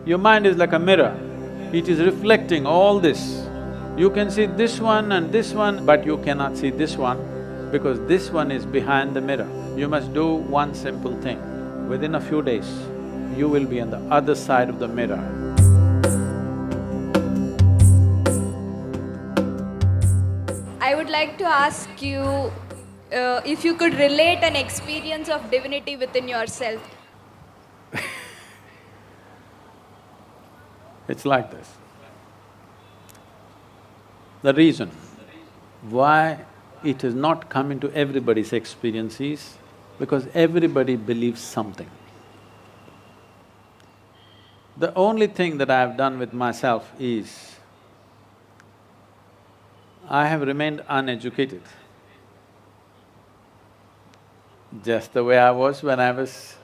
Your mind is like a mirror, it is reflecting all this. You can see this one, but you cannot see this one because this one is behind the mirror. You must do one simple thing. Within a few days, you will be on the other side of the mirror. I would like to ask you if you could relate an experience of divinity within yourself. It's like this. The reason why it has not come into everybody's experience is because everybody believes something. The only thing that I have done with myself is, I have remained uneducated. Just the way I was when I was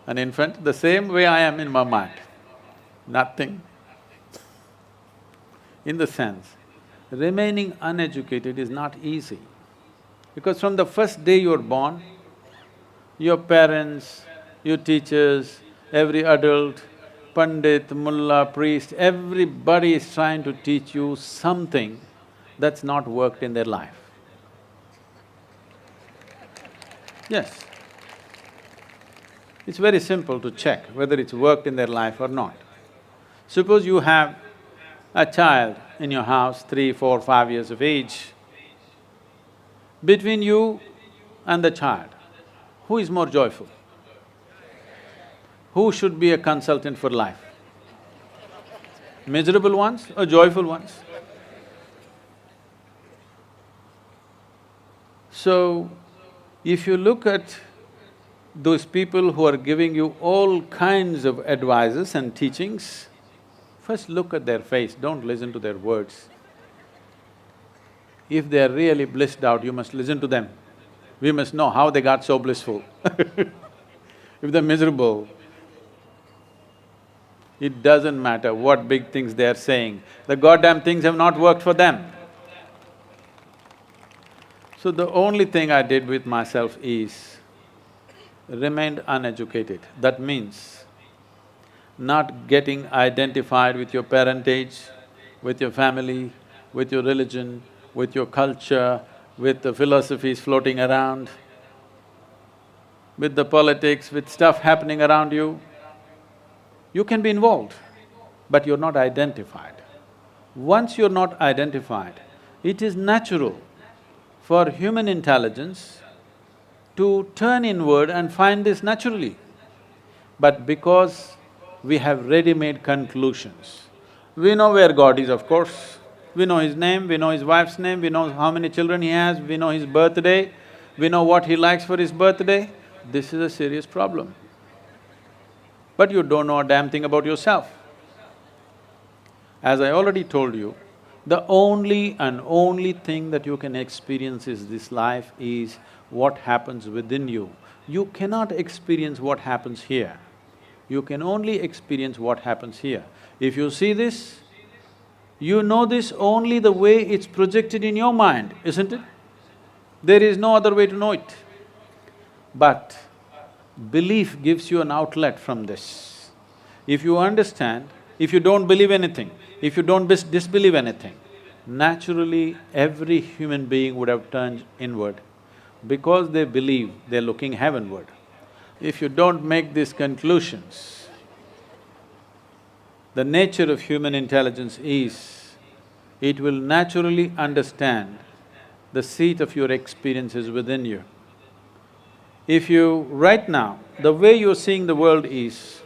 an infant, the same way I am in my mind. Nothing. In the sense, remaining uneducated is not easy. Because from the first day you're born, your parents, your teachers, every adult, pandit, mullah, priest, everybody is trying to teach you something that's not worked in their life. Yes. It's very simple to check whether it's worked in their life or not. Suppose you have a child in your house, 3, 4, 5 years of age. Between you and the child, who is more joyful? Who should be a consultant for life? Miserable ones or joyful ones? So, if you look at those people who are giving you all kinds of advices and teachings, first look at their face, don't listen to their words. If they are really blissed out, you must listen to them. We must know how they got so blissful. If they're miserable, it doesn't matter what big things they are saying, the goddamn things have not worked for them. So the only thing I did with myself is remained uneducated. That means not getting identified with your parentage, with your family, with your religion, with your culture, with the philosophies floating around, with the politics, with stuff happening around you. You can be involved, but you're not identified. Once you're not identified, it is natural for human intelligence to turn inward and find this naturally. But because we have ready-made conclusions, we know where God is, of course, we know His name, we know His wife's name, we know how many children He has, we know His birthday, we know what He likes for His birthday, this is a serious problem. But you don't know a damn thing about yourself. As I already told you, the only and only thing that you can experience is this life is what happens within you. You cannot experience what happens here. You can only experience what happens here. If you see this, you know this only the way it's projected in your mind, isn't it? There is no other way to know it. But belief gives you an outlet from this. If you understand, if you don't believe anything, if you don't disbelieve anything, naturally every human being would have turned inward. Because they believe, they're looking heavenward. If you don't make these conclusions, the nature of human intelligence is, it will naturally understand the seat of your experiences within you. If you… right now, the way you're seeing the world is,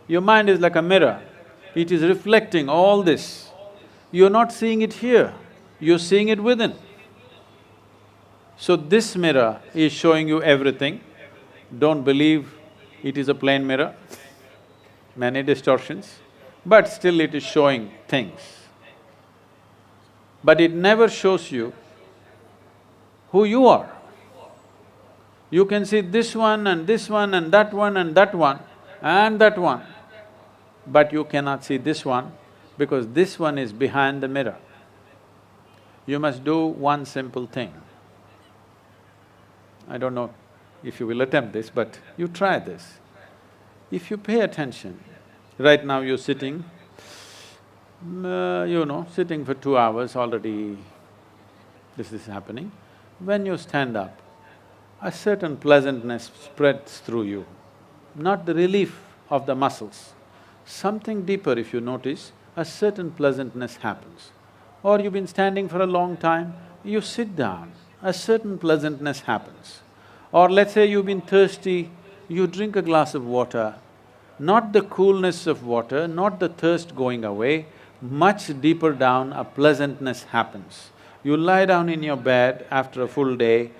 your mind is like a mirror, it is reflecting all this. You're not seeing it here, you're seeing it within. So this mirror is showing you everything. Don't believe it is a plain mirror, many distortions, but still it is showing things. But it never shows you who you are. You can see this one and this one and that one and that one and that one, but you cannot see this one because this one is behind the mirror. You must do one simple thing. I don't know if you will attempt this, but you try this. If you pay attention Right now you're sitting, sitting for 2 hours already, this is happening. When you stand up, a certain pleasantness spreads through you, not the relief of the muscles. Something deeper if you notice, a certain pleasantness happens. Or you've been standing for a long time, you sit down, a certain pleasantness happens. Or let's say you've been thirsty, you drink a glass of water, not the coolness of water, not the thirst going away, much deeper down a pleasantness happens. You lie down in your bed after a full day,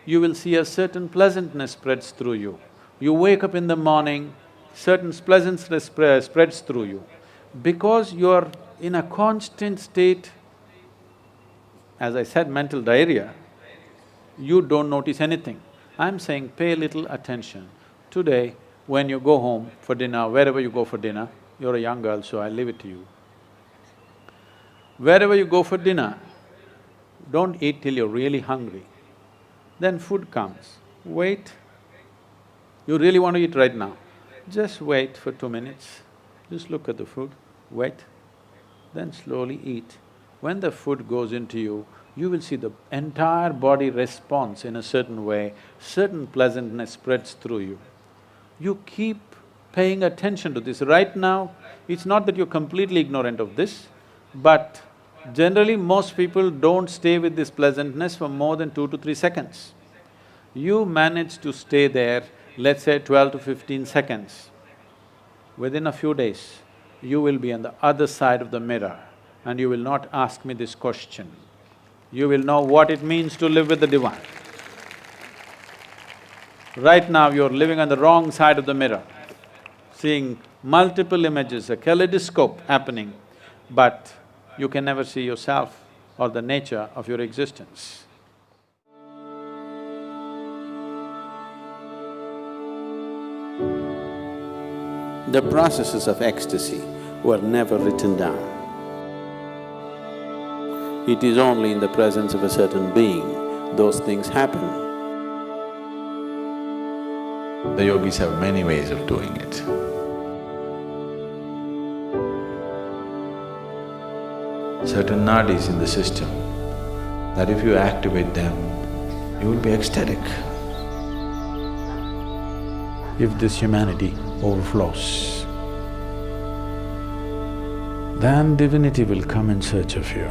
you will see a certain pleasantness spreads through you. You wake up in the morning, certain pleasantness spreads through you. Because you're in a constant state, as I said, mental diarrhea, you don't notice anything. I'm saying pay little attention. Today, when you go home for dinner, wherever you go for dinner, you're a young girl, so I leave it to you. Wherever you go for dinner, don't eat till you're really hungry. Then food comes, wait. You really want to eat right now, just wait for 2 minutes, just look at the food, wait, then slowly eat. When the food goes into you, you will see the entire body responds in a certain way, certain pleasantness spreads through you. You keep paying attention to this. Right now, it's not that you're completely ignorant of this, but generally most people don't stay with this pleasantness for more than 2 to 3 seconds. You manage to stay there, let's say 12 to 15 seconds. Within a few days, you will be on the other side of the mirror and you will not ask me this question. You will know what it means to live with the divine. Right now, you're living on the wrong side of the mirror, seeing multiple images, a kaleidoscope happening, but you can never see yourself or the nature of your existence. The processes of ecstasy were never written down. It is only in the presence of a certain being those things happen. The yogis have many ways of doing it. Certain nadis in the system, that if you activate them, you will be ecstatic. If this humanity overflows, then divinity will come in search of you.